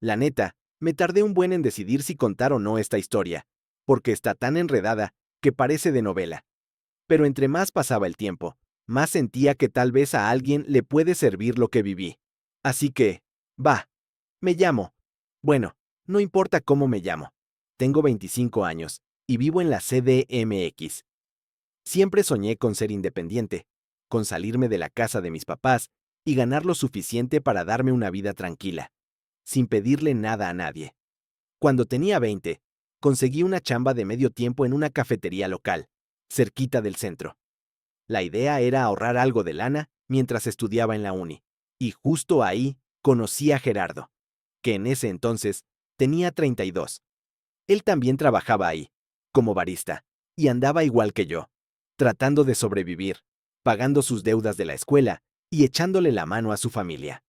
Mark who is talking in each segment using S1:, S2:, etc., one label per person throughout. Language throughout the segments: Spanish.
S1: La neta, me tardé un buen en decidir si contar o no esta historia, porque está tan enredada que parece de novela. Pero entre más pasaba el tiempo, más sentía que tal vez a alguien le puede servir lo que viví. Así que, va, me llamo. Bueno, no importa cómo me llamo. Tengo 25 años y vivo en la CDMX. Siempre soñé con ser independiente, con salirme de la casa de mis papás y ganar lo suficiente para darme una vida tranquila, sin pedirle nada a nadie. Cuando tenía 20, conseguí una chamba de medio tiempo en una cafetería local, cerquita del centro. La idea era ahorrar algo de lana mientras estudiaba en la uni, y justo ahí conocí a Gerardo, que en ese entonces tenía 32. Él también trabajaba ahí, como barista, y andaba igual que yo, tratando de sobrevivir, pagando sus deudas de la escuela y echándole la mano a su familia.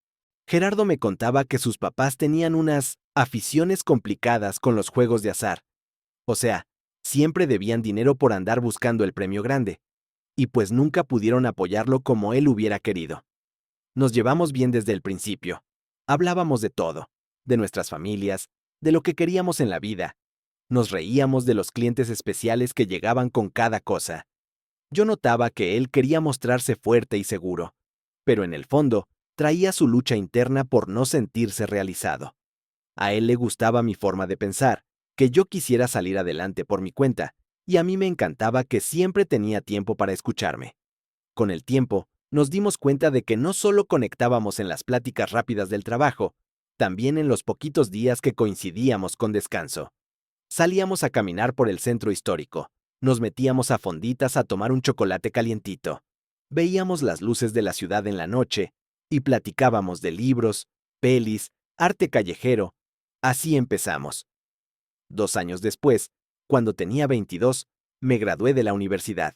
S1: Gerardo me contaba que sus papás tenían unas aficiones complicadas con los juegos de azar. O sea, siempre debían dinero por andar buscando el premio grande, y pues nunca pudieron apoyarlo como él hubiera querido. Nos llevamos bien desde el principio. Hablábamos de todo, de nuestras familias, de lo que queríamos en la vida. Nos reíamos de los clientes especiales que llegaban con cada cosa. Yo notaba que él quería mostrarse fuerte y seguro, pero en el fondo traía su lucha interna por no sentirse realizado. A él le gustaba mi forma de pensar, que yo quisiera salir adelante por mi cuenta, y a mí me encantaba que siempre tenía tiempo para escucharme. Con el tiempo, nos dimos cuenta de que no solo conectábamos en las pláticas rápidas del trabajo, también en los poquitos días que coincidíamos con descanso. Salíamos a caminar por el centro histórico, nos metíamos a fonditas a tomar un chocolate calientito, veíamos las luces de la ciudad en la noche y platicábamos de libros, pelis, arte callejero. Así empezamos. 2 años después, cuando tenía 22, me gradué de la universidad.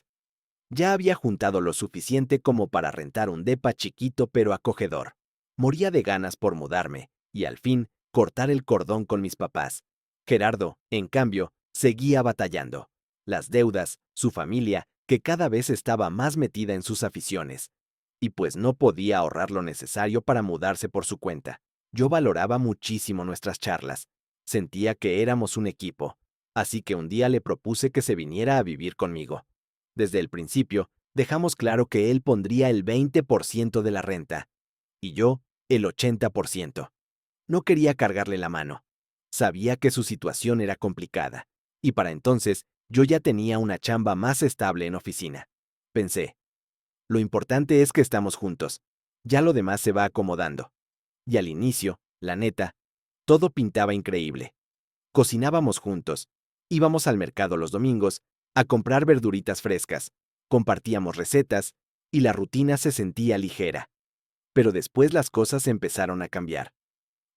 S1: Ya había juntado lo suficiente como para rentar un depa chiquito pero acogedor. Moría de ganas por mudarme y, al fin, cortar el cordón con mis papás. Gerardo, en cambio, seguía batallando. Las deudas, su familia, que cada vez estaba más metida en sus aficiones. Y pues no podía ahorrar lo necesario para mudarse por su cuenta. Yo valoraba muchísimo nuestras charlas. Sentía que éramos un equipo. Así que un día le propuse que se viniera a vivir conmigo. Desde el principio, dejamos claro que él pondría el 20% de la renta y yo el 80%. No quería cargarle la mano. Sabía que su situación era complicada, y para entonces yo ya tenía una chamba más estable en oficina. Pensé, lo importante es que estamos juntos. Ya lo demás se va acomodando. Y al inicio, la neta, todo pintaba increíble. Cocinábamos juntos, íbamos al mercado los domingos a comprar verduritas frescas, compartíamos recetas y la rutina se sentía ligera. Pero después las cosas empezaron a cambiar.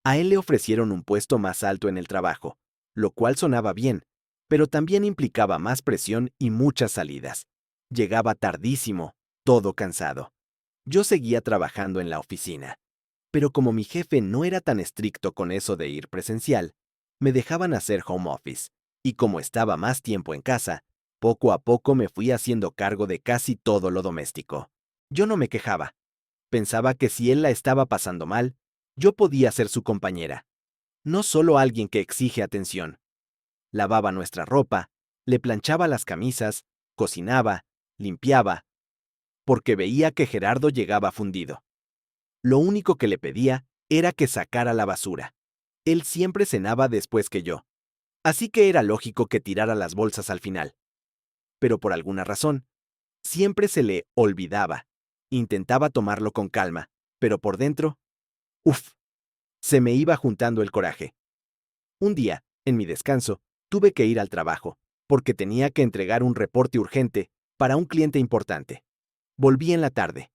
S1: A él le ofrecieron un puesto más alto en el trabajo, lo cual sonaba bien, pero también implicaba más presión y muchas salidas. Llegaba tardísimo, todo cansado. Yo seguía trabajando en la oficina, pero como mi jefe no era tan estricto con eso de ir presencial, me dejaban hacer home office, y como estaba más tiempo en casa, poco a poco me fui haciendo cargo de casi todo lo doméstico. Yo no me quejaba. Pensaba que si él la estaba pasando mal, yo podía ser su compañera. No solo alguien que exige atención. Lavaba nuestra ropa, le planchaba las camisas, cocinaba, limpiaba, porque veía que Gerardo llegaba fundido. Lo único que le pedía era que sacara la basura. Él siempre cenaba después que yo, así que era lógico que tirara las bolsas al final. Pero por alguna razón, siempre se le olvidaba. Intentaba tomarlo con calma, pero por dentro, ¡uf!, se me iba juntando el coraje. Un día, en mi descanso, tuve que ir al trabajo, porque tenía que entregar un reporte urgente para un cliente importante. Volví en la tarde,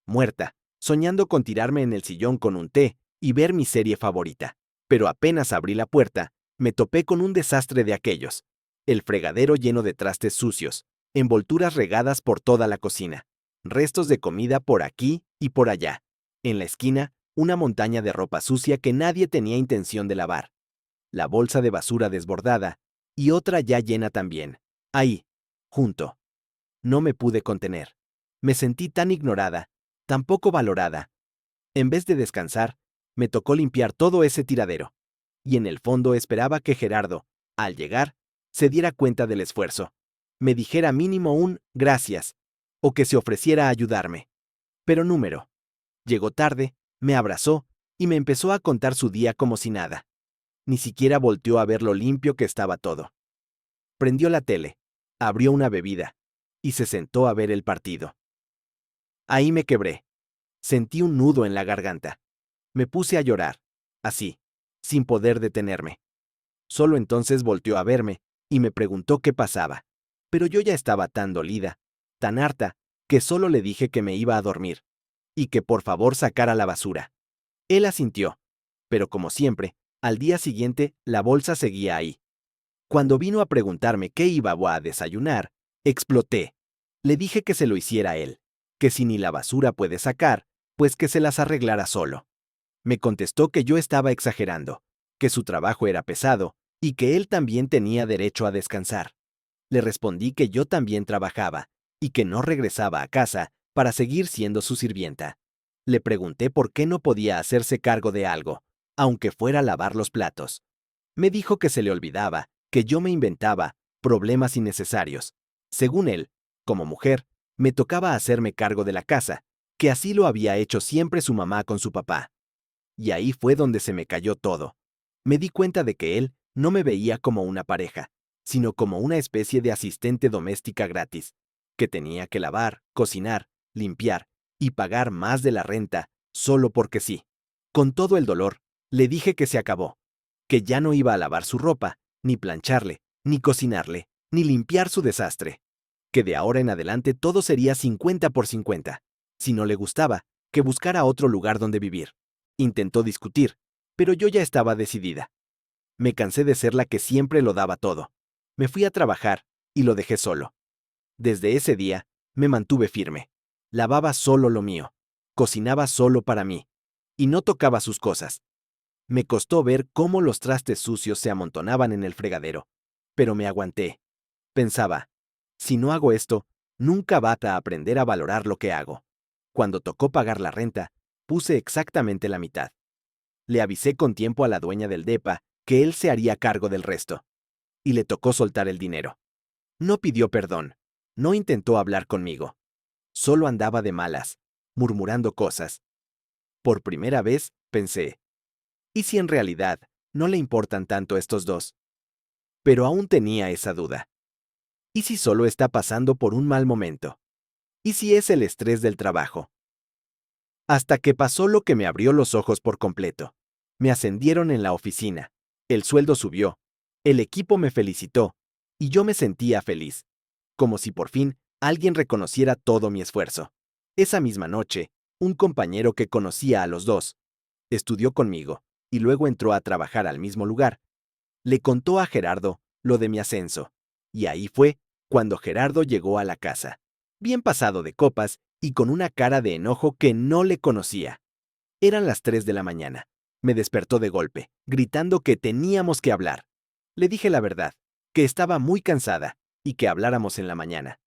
S1: muerta, soñando con tirarme en el sillón con un té y ver mi serie favorita. Pero apenas abrí la puerta, me topé con un desastre de aquellos. El fregadero lleno de trastes sucios, envolturas regadas por toda la cocina, restos de comida por aquí y por allá. En la esquina, una montaña de ropa sucia que nadie tenía intención de lavar. La bolsa de basura desbordada y otra ya llena también. Ahí, junto. No me pude contener. Me sentí tan ignorada, tan poco valorada. En vez de descansar, me tocó limpiar todo ese tiradero. y en el fondo esperaba que Gerardo, al llegar, se diera cuenta del esfuerzo, me dijera mínimo un gracias, o que se ofreciera a ayudarme. Pero número. Llegó tarde, me abrazó y me empezó a contar su día como si nada. Ni siquiera volteó a ver lo limpio que estaba todo. Prendió la tele, abrió una bebida y se sentó a ver el partido. Ahí me quebré. Sentí un nudo en la garganta. Me puse a llorar, así, sin poder detenerme. Solo entonces volteó a verme y me preguntó qué pasaba. Pero yo ya estaba tan dolida, tan harta, que solo le dije que me iba a dormir y que por favor sacara la basura. Él asintió, pero como siempre, al día siguiente la bolsa seguía ahí. Cuando vino a preguntarme qué iba a desayunar, exploté. Le dije que se lo hiciera él, que si ni la basura puede sacar, pues que se las arreglara solo. Me contestó que yo estaba exagerando, que su trabajo era pesado y que él también tenía derecho a descansar. Le respondí que yo también trabajaba y que no regresaba a casa para seguir siendo su sirvienta. Le pregunté por qué no podía hacerse cargo de algo, aunque fuera lavar los platos. Me dijo que se le olvidaba, que yo me inventaba problemas innecesarios. Según él, como mujer, me tocaba hacerme cargo de la casa, que así lo había hecho siempre su mamá con su papá. Y ahí fue donde se me cayó todo. Me di cuenta de que él no me veía como una pareja, sino como una especie de asistente doméstica gratis, que tenía que lavar, cocinar, limpiar y pagar más de la renta, solo porque sí. Con todo el dolor, le dije que se acabó, que ya no iba a lavar su ropa, ni plancharle, ni cocinarle, ni limpiar su desastre, que de ahora en adelante todo sería 50 por 50. Si no le gustaba, que buscara otro lugar donde vivir. Intentó discutir, pero yo ya estaba decidida. Me cansé de ser la que siempre lo daba todo. Me fui a trabajar y lo dejé solo. Desde ese día, me mantuve firme. Lavaba solo lo mío. Cocinaba solo para mí. Y no tocaba sus cosas. Me costó ver cómo los trastes sucios se amontonaban en el fregadero. Pero me aguanté. Pensaba, si no hago esto, nunca va a aprender a valorar lo que hago. Cuando tocó pagar la renta, puse exactamente la mitad. Le avisé con tiempo a la dueña del depa que él se haría cargo del resto. Y le tocó soltar el dinero. No pidió perdón. No intentó hablar conmigo. Solo andaba de malas, murmurando cosas. Por primera vez, pensé, ¿y si en realidad no le importan tanto estos dos? Pero aún tenía esa duda. ¿Y si solo está pasando por un mal momento? ¿Y si es el estrés del trabajo? Hasta que pasó lo que me abrió los ojos por completo. Me ascendieron en la oficina. El sueldo subió. El equipo me felicitó. Y yo me sentía feliz. Como si por fin alguien reconociera todo mi esfuerzo. Esa misma noche, un compañero que conocía a los dos, estudió conmigo y luego entró a trabajar al mismo lugar. Le contó a Gerardo lo de mi ascenso. Y ahí fue cuando Gerardo llegó a la casa, bien pasado de copas y con una cara de enojo que no le conocía. Eran las 3 de la mañana. Me despertó de golpe, gritando que teníamos que hablar. Le dije la verdad, que estaba muy cansada y que habláramos en la mañana.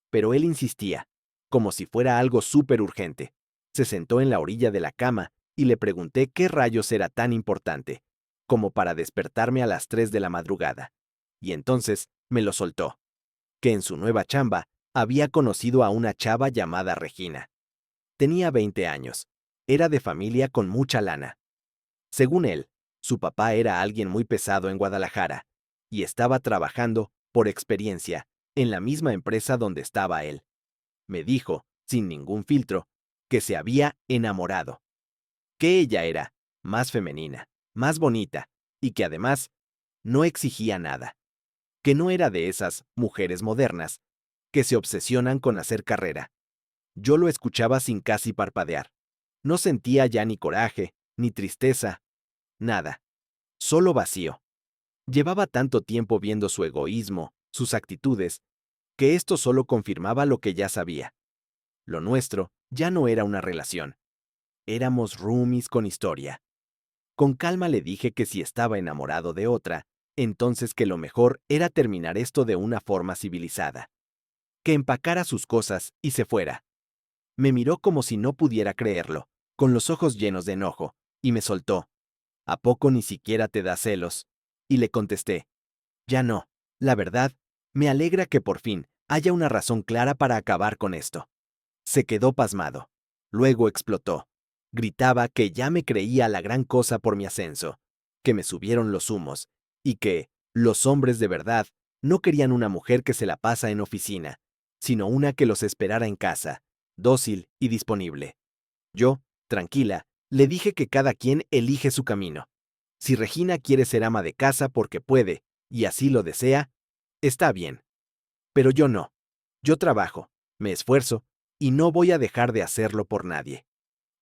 S1: Pero él insistía, como si fuera algo súper urgente. Se sentó en la orilla de la cama y le pregunté qué rayos era tan importante, como para despertarme a las 3 de la madrugada. Y entonces me lo soltó, que en su nueva chamba había conocido a una chava llamada Regina. Tenía 20 años. Era de familia con mucha lana. Según él, su papá era alguien muy pesado en Guadalajara y estaba trabajando, por experiencia, en la misma empresa donde estaba él. Me dijo, sin ningún filtro, que se había enamorado, que ella era más femenina, más bonita y que además no exigía nada, que no era de esas mujeres modernas que se obsesionan con hacer carrera. Yo lo escuchaba sin casi parpadear. No sentía ya ni coraje, ni tristeza, nada, solo vacío. Llevaba tanto tiempo viendo su egoísmo, sus actitudes, que esto solo confirmaba lo que ya sabía. Lo nuestro ya no era una relación. Éramos roomies con historia. Con calma le dije que si estaba enamorado de otra, entonces que lo mejor era terminar esto de una forma civilizada. Que empacara sus cosas y se fuera. Me miró como si no pudiera creerlo, con los ojos llenos de enojo, y me soltó. ¿A poco ni siquiera te da celos? Y le contesté, ya no. La verdad, me alegra que por fin haya una razón clara para acabar con esto. Se quedó pasmado. Luego explotó. Gritaba que ya me creía la gran cosa por mi ascenso, que me subieron los humos, y que los hombres de verdad no querían una mujer que se la pasa en oficina, sino una que los esperara en casa, dócil y disponible. Yo, tranquila, le dije que cada quien elige su camino. Si Regina quiere ser ama de casa porque puede, y así lo desea, está bien. Pero yo no. Yo trabajo, me esfuerzo, y no voy a dejar de hacerlo por nadie.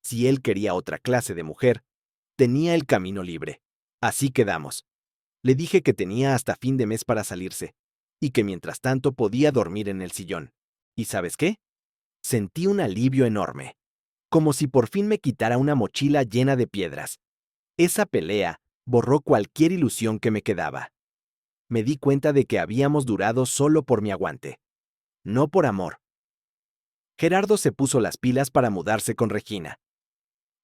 S1: Si él quería otra clase de mujer, tenía el camino libre. Así quedamos. Le dije que tenía hasta fin de mes para salirse, y que mientras tanto podía dormir en el sillón. ¿Y sabes qué? Sentí un alivio enorme, como si por fin me quitara una mochila llena de piedras. Esa pelea borró cualquier ilusión que me quedaba. Me di cuenta de que habíamos durado solo por mi aguante, no por amor. Gerardo se puso las pilas para mudarse con Regina.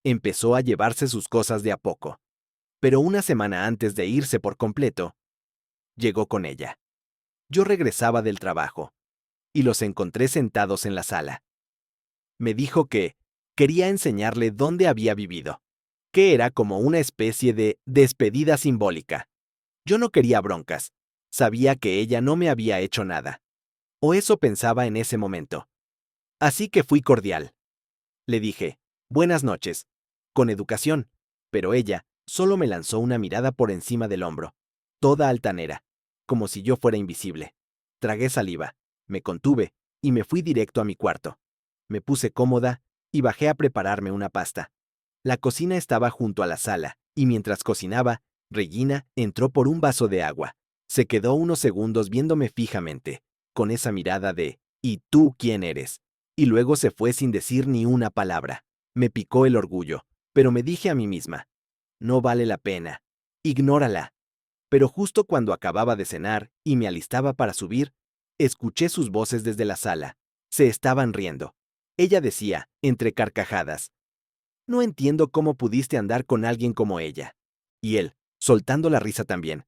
S1: Empezó a llevarse sus cosas de a poco, pero una semana antes de irse por completo, llegó con ella. Yo regresaba del trabajo, y los encontré sentados en la sala. Me dijo que quería enseñarle dónde había vivido, que era como una especie de despedida simbólica. Yo no quería broncas, sabía que ella no me había hecho nada, o eso pensaba en ese momento. Así que fui cordial. Le dije, buenas noches, con educación, pero ella solo me lanzó una mirada por encima del hombro, toda altanera, como si yo fuera invisible. Tragué saliva, me contuve y me fui directo a mi cuarto. Me puse cómoda y bajé a prepararme una pasta. La cocina estaba junto a la sala, y mientras cocinaba, Regina entró por un vaso de agua. Se quedó unos segundos viéndome fijamente, con esa mirada de ¿y tú quién eres? Y luego se fue sin decir ni una palabra. Me picó el orgullo, pero me dije a mí misma, no vale la pena, ignórala. Pero justo cuando acababa de cenar y me alistaba para subir, escuché sus voces desde la sala. Se estaban riendo. Ella decía, entre carcajadas, no entiendo cómo pudiste andar con alguien como ella. Y él, soltando la risa también.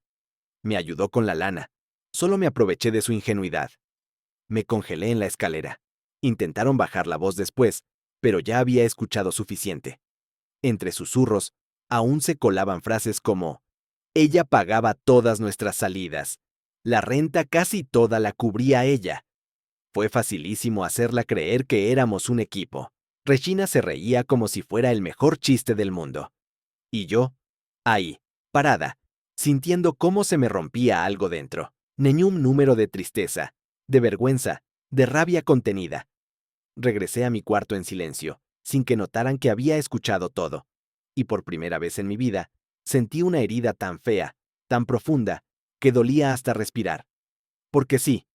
S1: Me ayudó con la lana. Solo me aproveché de su ingenuidad. Me congelé en la escalera. Intentaron bajar la voz después, pero ya había escuchado suficiente. Entre susurros, aún se colaban frases como, ella pagaba todas nuestras salidas. La renta casi toda la cubría ella. Fue facilísimo hacerla creer que éramos un equipo. Regina se reía como si fuera el mejor chiste del mundo. Y yo, ahí, parada, sintiendo cómo se me rompía algo dentro. Neñum número de tristeza, de vergüenza, de rabia contenida. Regresé a mi cuarto en silencio, sin que notaran que había escuchado todo. Y por primera vez en mi vida, sentí una herida tan fea, tan profunda, que dolía hasta respirar. Porque sí,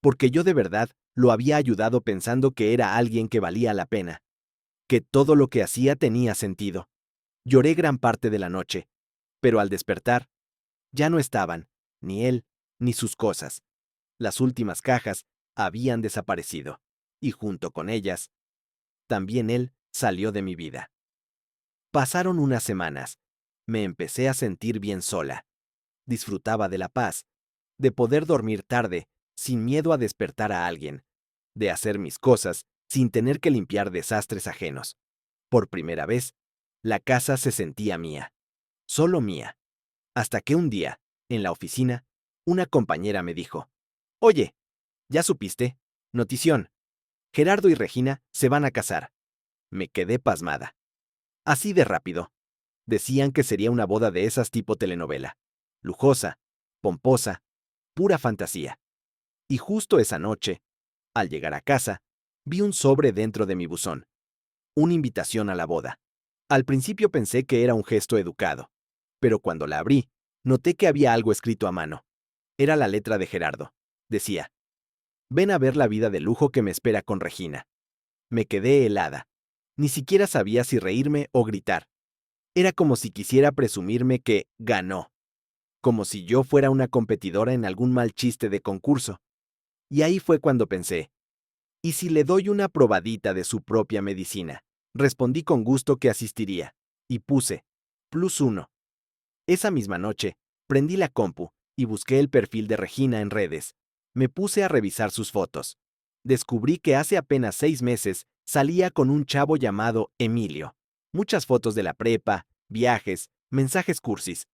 S1: porque yo de verdad lo había ayudado pensando que era alguien que valía la pena, que todo lo que hacía tenía sentido. Lloré gran parte de la noche, pero al despertar, ya no estaban, ni él, ni sus cosas. Las últimas cajas habían desaparecido, y junto con ellas, también él salió de mi vida. Pasaron unas semanas. Me empecé a sentir bien sola. Disfrutaba de la paz, de poder dormir tarde, sin miedo a despertar a alguien, de hacer mis cosas sin tener que limpiar desastres ajenos. Por primera vez, la casa se sentía mía, solo mía. Hasta que un día, en la oficina, una compañera me dijo, oye, ¿ya supiste? Notición. Gerardo y Regina se van a casar. Me quedé pasmada. Así de rápido. Decían que sería una boda de esas tipo telenovela. Lujosa, pomposa, pura fantasía. Y justo esa noche, al llegar a casa, vi un sobre dentro de mi buzón. Una invitación a la boda. Al principio pensé que era un gesto educado, pero cuando la abrí, noté que había algo escrito a mano. Era la letra de Gerardo. Decía, ven a ver la vida de lujo que me espera con Regina. Me quedé helada. Ni siquiera sabía si reírme o gritar. Era como si quisiera presumirme que ganó, como si yo fuera una competidora en algún mal chiste de concurso. Y ahí fue cuando pensé, ¿y si le doy una probadita de su propia medicina? Respondí con gusto que asistiría, y puse, +1. Esa misma noche, prendí la compu y busqué el perfil de Regina en redes. Me puse a revisar sus fotos. Descubrí que hace apenas 6 meses salía con un chavo llamado Emilio. Muchas fotos de la prepa, viajes, mensajes cursis.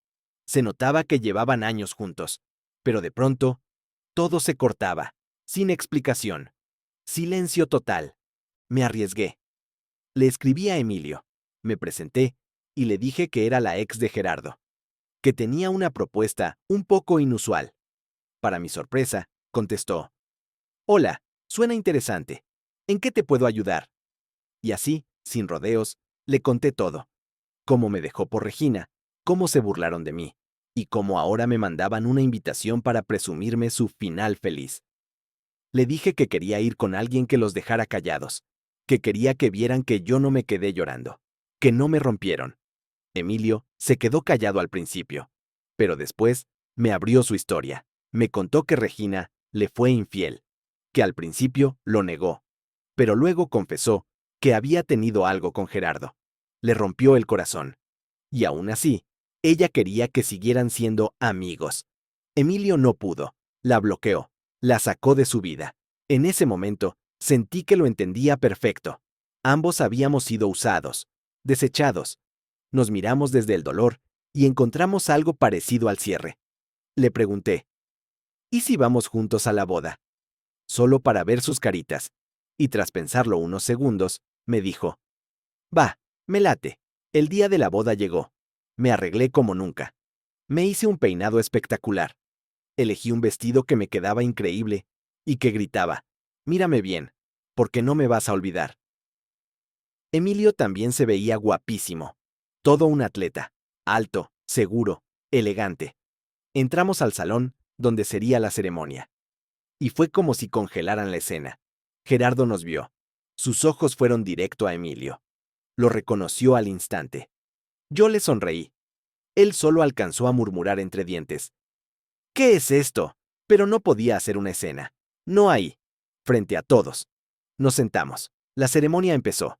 S1: Se notaba que llevaban años juntos. Pero de pronto, todo se cortaba, sin explicación. Silencio total. Me arriesgué. Le escribí a Emilio. Me presenté y le dije que era la ex de Gerardo, que tenía una propuesta un poco inusual. Para mi sorpresa, contestó: Hola, suena interesante. ¿En qué te puedo ayudar? Y así, sin rodeos, le conté todo. Cómo me dejó por Regina, cómo se burlaron de mí, y cómo ahora me mandaban una invitación para presumirme su final feliz. Le dije que quería ir con alguien que los dejara callados, que quería que vieran que yo no me quedé llorando, que no me rompieron. Emilio se quedó callado al principio, pero después me abrió su historia. Me contó que Regina le fue infiel, que al principio lo negó, pero luego confesó que había tenido algo con Gerardo. Le rompió el corazón. Y aún así, ella quería que siguieran siendo amigos. Emilio no pudo, la bloqueó, la sacó de su vida. En ese momento, sentí que lo entendía perfecto. Ambos habíamos sido usados, desechados. Nos miramos desde el dolor y encontramos algo parecido al cierre. Le pregunté: ¿y si vamos juntos a la boda? Solo para ver sus caritas. Y tras pensarlo unos segundos, me dijo: va, me late. El día de la boda llegó. Me arreglé como nunca. Me hice un peinado espectacular. Elegí un vestido que me quedaba increíble y que gritaba: mírame bien, porque no me vas a olvidar. Emilio también se veía guapísimo. Todo un atleta, alto, seguro, elegante. Entramos al salón donde sería la ceremonia. Y fue como si congelaran la escena. Gerardo nos vio. Sus ojos fueron directo a Emilio. Lo reconoció al instante. Yo le sonreí. Él solo alcanzó a murmurar entre dientes: ¿qué es esto? Pero no podía hacer una escena. No ahí. Frente a todos. Nos sentamos. La ceremonia empezó.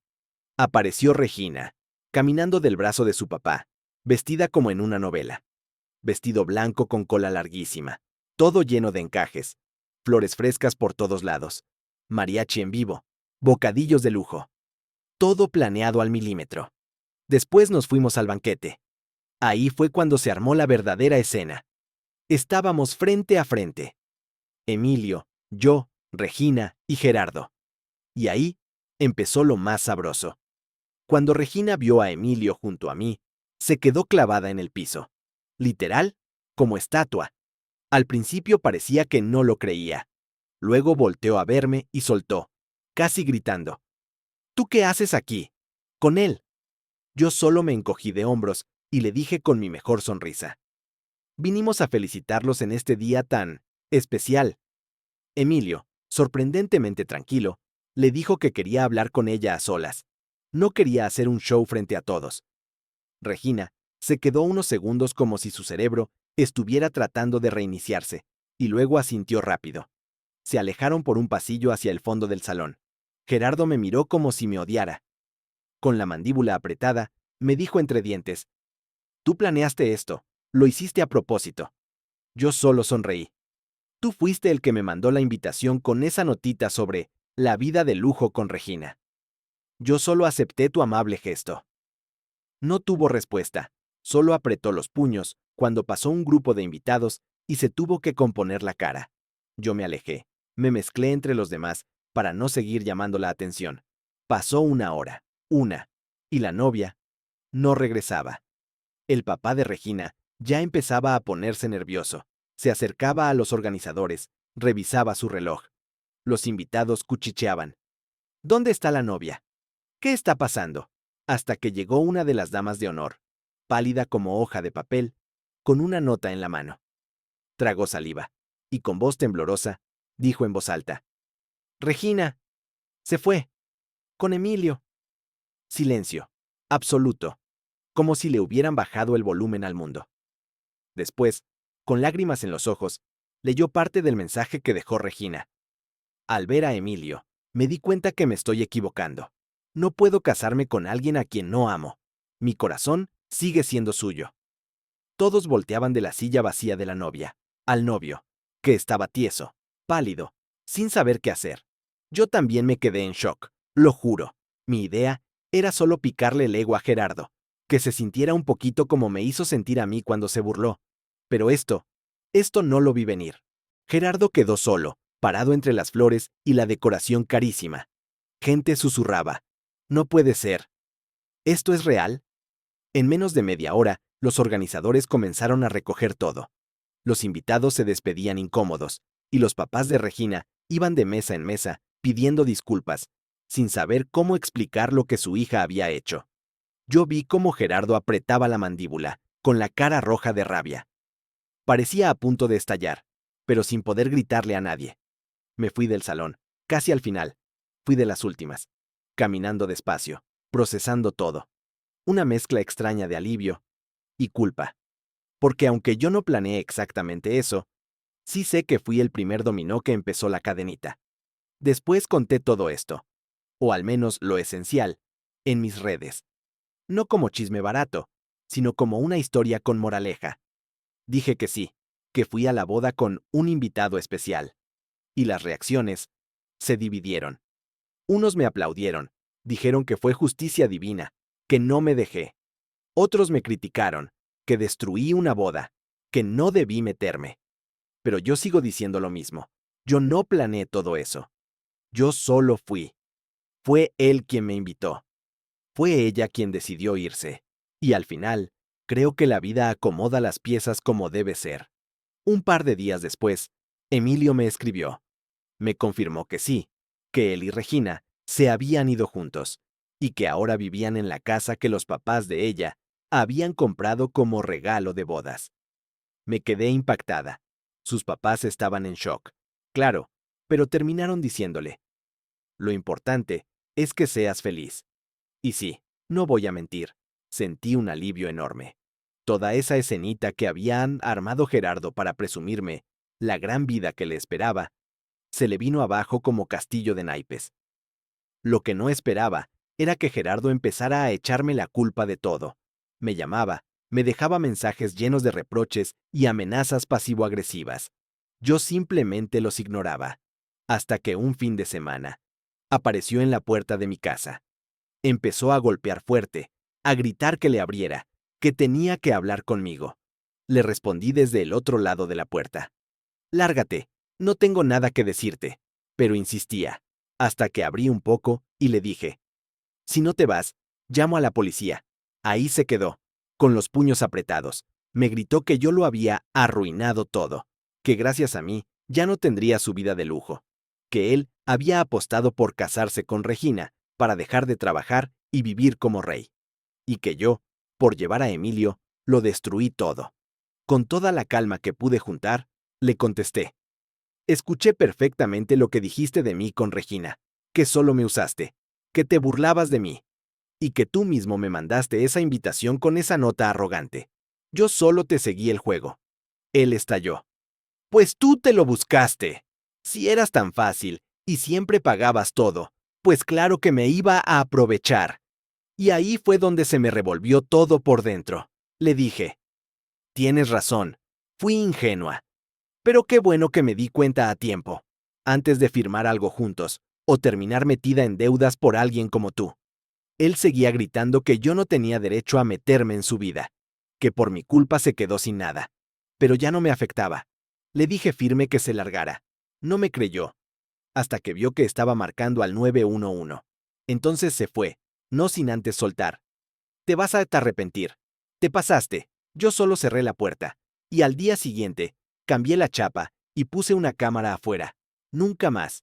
S1: Apareció Regina, caminando del brazo de su papá, vestida como en una novela. Vestido blanco con cola larguísima, todo lleno de encajes, flores frescas por todos lados, mariachi en vivo, bocadillos de lujo. Todo planeado al milímetro. Después nos fuimos al banquete. Ahí fue cuando se armó la verdadera escena. Estábamos frente a frente. Emilio, yo, Regina y Gerardo. Y ahí empezó lo más sabroso. Cuando Regina vio a Emilio junto a mí, se quedó clavada en el piso. Literal, como estatua. Al principio parecía que no lo creía. Luego volteó a verme y soltó, casi gritando: ¿tú qué haces aquí? Con él. Yo solo me encogí de hombros y le dije con mi mejor sonrisa: vinimos a felicitarlos en este día tan especial. Emilio, sorprendentemente tranquilo, le dijo que quería hablar con ella a solas. No quería hacer un show frente a todos. Regina se quedó unos segundos como si su cerebro estuviera tratando de reiniciarse, y luego asintió rápido. Se alejaron por un pasillo hacia el fondo del salón. Gerardo me miró como si me odiara. Con la mandíbula apretada, me dijo entre dientes: tú planeaste esto, lo hiciste a propósito. Yo solo sonreí. Tú fuiste el que me mandó la invitación con esa notita sobre la vida de lujo con Regina. Yo solo acepté tu amable gesto. No tuvo respuesta, solo apretó los puños cuando pasó un grupo de invitados y se tuvo que componer la cara. Yo me alejé, me mezclé entre los demás para no seguir llamando la atención. Pasó una hora, y la novia no regresaba. El papá de Regina ya empezaba a ponerse nervioso. Se acercaba a los organizadores, revisaba su reloj. Los invitados cuchicheaban: ¿dónde está la novia? ¿Qué está pasando? Hasta que llegó una de las damas de honor, pálida como hoja de papel, con una nota en la mano. Tragó saliva, y con voz temblorosa, dijo en voz alta: Regina, se fue, con Emilio. Silencio, absoluto, como si le hubieran bajado el volumen al mundo. Después, con lágrimas en los ojos, leyó parte del mensaje que dejó Regina. Al ver a Emilio, me di cuenta que me estoy equivocando. No puedo casarme con alguien a quien no amo. Mi corazón sigue siendo suyo. Todos volteaban de la silla vacía de la novia, al novio, que estaba tieso, pálido, sin saber qué hacer. Yo también me quedé en shock, lo juro. Mi idea era solo picarle el ego a Gerardo, que se sintiera un poquito como me hizo sentir a mí cuando se burló. Pero esto no lo vi venir. Gerardo quedó solo, parado entre las flores y la decoración carísima. Gente susurraba. No puede ser. ¿Esto es real? En menos de media hora, los organizadores comenzaron a recoger todo. Los invitados se despedían incómodos, y los papás de Regina iban de mesa en mesa, pidiendo disculpas, sin saber cómo explicar lo que su hija había hecho. Yo vi cómo Gerardo apretaba la mandíbula, con la cara roja de rabia. Parecía a punto de estallar, pero sin poder gritarle a nadie. Me fui del salón, casi al final. Fui de las últimas, caminando despacio, procesando todo. Una mezcla extraña de alivio y culpa. Porque aunque yo no planeé exactamente eso, sí sé que fui el primer dominó que empezó la cadenita. Después conté todo esto, o al menos lo esencial, en mis redes. No como chisme barato, sino como una historia con moraleja. Dije que sí, que fui a la boda con un invitado especial. Y las reacciones se dividieron. Unos me aplaudieron, dijeron que fue justicia divina, que no me dejé. Otros me criticaron, que destruí una boda, que no debí meterme. Pero yo sigo diciendo lo mismo. Yo no planeé todo eso. Yo solo fui. Fue él quien me invitó. Fue ella quien decidió irse. Y al final, creo que la vida acomoda las piezas como debe ser. Un par de días después, Emilio me escribió. Me confirmó que sí, que él y Regina se habían ido juntos, y que ahora vivían en la casa que los papás de ella habían comprado como regalo de bodas. Me quedé impactada. Sus papás estaban en shock. Claro, pero terminaron diciéndole, lo importante es que seas feliz. Y sí, no voy a mentir, sentí un alivio enorme. Toda esa escenita que habían armado Gerardo para presumirme la gran vida que le esperaba, se le vino abajo como castillo de naipes. Lo que no esperaba era que Gerardo empezara a echarme la culpa de todo. Me llamaba, me dejaba mensajes llenos de reproches y amenazas pasivo-agresivas. Yo simplemente los ignoraba. Hasta que un fin de semana, apareció en la puerta de mi casa. Empezó a golpear fuerte, a gritar que le abriera, que tenía que hablar conmigo. Le respondí desde el otro lado de la puerta. Lárgate, no tengo nada que decirte. Pero insistía, hasta que abrí un poco y le dije, si no te vas, llamo a la policía. Ahí se quedó, con los puños apretados. Me gritó que yo lo había arruinado todo, que gracias a mí ya no tendría su vida de lujo, que él había apostado por casarse con Regina para dejar de trabajar y vivir como rey, y que yo, por llevar a Emilio, lo destruí todo. Con toda la calma que pude juntar, le contesté. Escuché perfectamente lo que dijiste de mí con Regina, que solo me usaste, que te burlabas de mí, y que tú mismo me mandaste esa invitación con esa nota arrogante. Yo solo te seguí el juego. Él estalló. Pues tú te lo buscaste. Si eras tan fácil y siempre pagabas todo, pues claro que me iba a aprovechar. Y ahí fue donde se me revolvió todo por dentro. Le dije, tienes razón, fui ingenua. Pero qué bueno que me di cuenta a tiempo, antes de firmar algo juntos, o terminar metida en deudas por alguien como tú. Él seguía gritando que yo no tenía derecho a meterme en su vida, que por mi culpa se quedó sin nada. Pero ya no me afectaba. Le dije firme que se largara. No me creyó, hasta que vio que estaba marcando al 911. Entonces se fue, no sin antes soltar. Te vas a arrepentir. Te pasaste. Yo solo cerré la puerta. Y al día siguiente, cambié la chapa y puse una cámara afuera. Nunca más.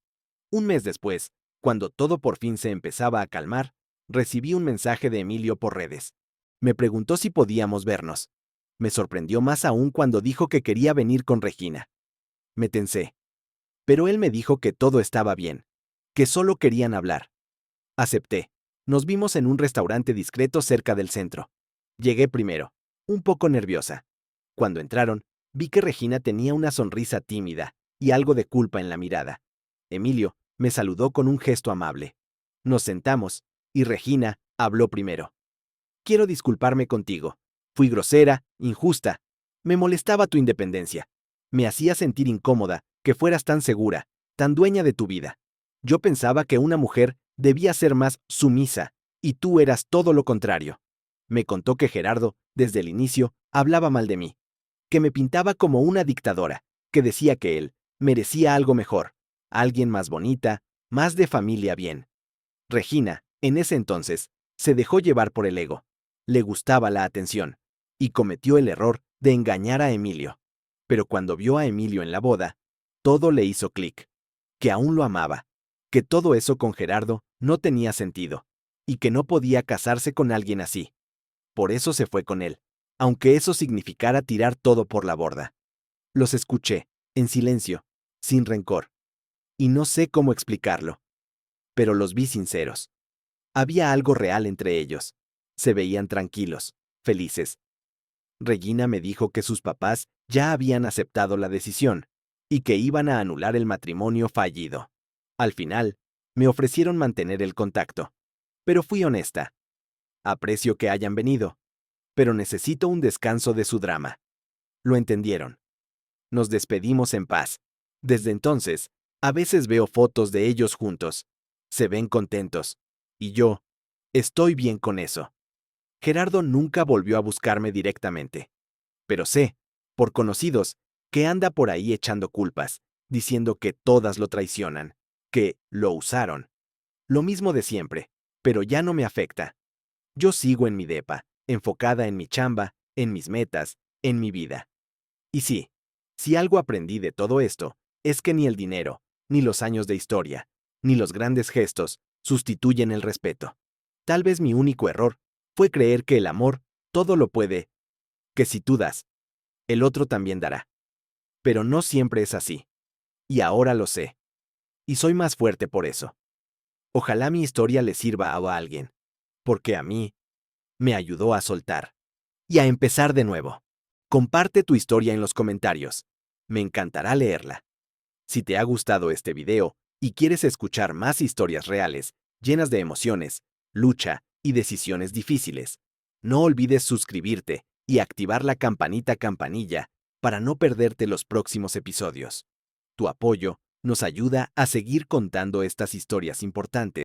S1: Un mes después, cuando todo por fin se empezaba a calmar, recibí un mensaje de Emilio por redes. Me preguntó si podíamos vernos. Me sorprendió más aún cuando dijo que quería venir con Regina. Me tensé. Pero él me dijo que todo estaba bien, que solo querían hablar. Acepté. Nos vimos en un restaurante discreto cerca del centro. Llegué primero, un poco nerviosa. Cuando entraron, vi que Regina tenía una sonrisa tímida y algo de culpa en la mirada. Emilio me saludó con un gesto amable. Nos sentamos, y Regina habló primero. Quiero disculparme contigo. Fui grosera, injusta. Me molestaba tu independencia. Me hacía sentir incómoda que fueras tan segura, tan dueña de tu vida. Yo pensaba que una mujer debía ser más sumisa, y tú eras todo lo contrario. Me contó que Gerardo, desde el inicio, hablaba mal de mí, que me pintaba como una dictadora, que decía que él merecía algo mejor, alguien más bonita, más de familia bien. Regina, en ese entonces, se dejó llevar por el ego. Le gustaba la atención, y cometió el error de engañar a Emilio. Pero cuando vio a Emilio en la boda, todo le hizo clic, que aún lo amaba, que todo eso con Gerardo no tenía sentido, y que no podía casarse con alguien así. Por eso se fue con él, aunque eso significara tirar todo por la borda. Los escuché, en silencio, sin rencor, y no sé cómo explicarlo, pero los vi sinceros. Había algo real entre ellos. Se veían tranquilos, felices. Regina me dijo que sus papás ya habían aceptado la decisión y que iban a anular el matrimonio fallido. Al final, me ofrecieron mantener el contacto, pero fui honesta. Aprecio que hayan venido, pero necesito un descanso de su drama. Lo entendieron. Nos despedimos en paz. Desde entonces, a veces veo fotos de ellos juntos. Se ven contentos. Y yo, estoy bien con eso. Gerardo nunca volvió a buscarme directamente. Pero sé, por conocidos, que anda por ahí echando culpas, diciendo que todas lo traicionan, que lo usaron. Lo mismo de siempre, pero ya no me afecta. Yo sigo en mi depa, enfocada en mi chamba, en mis metas, en mi vida. Y sí, si algo aprendí de todo esto, es que ni el dinero, ni los años de historia, ni los grandes gestos sustituyen el respeto. Tal vez mi único error fue creer que el amor todo lo puede, que si tú das, el otro también dará. Pero no siempre es así. Y ahora lo sé. Y soy más fuerte por eso. Ojalá mi historia le sirva a alguien, porque a mí me ayudó a soltar y a empezar de nuevo. Comparte tu historia en los comentarios. Me encantará leerla. Si te ha gustado este video y quieres escuchar más historias reales, llenas de emociones, lucha y decisiones difíciles, no olvides suscribirte y activar la campanilla para no perderte los próximos episodios. Tu apoyo nos ayuda a seguir contando estas historias importantes.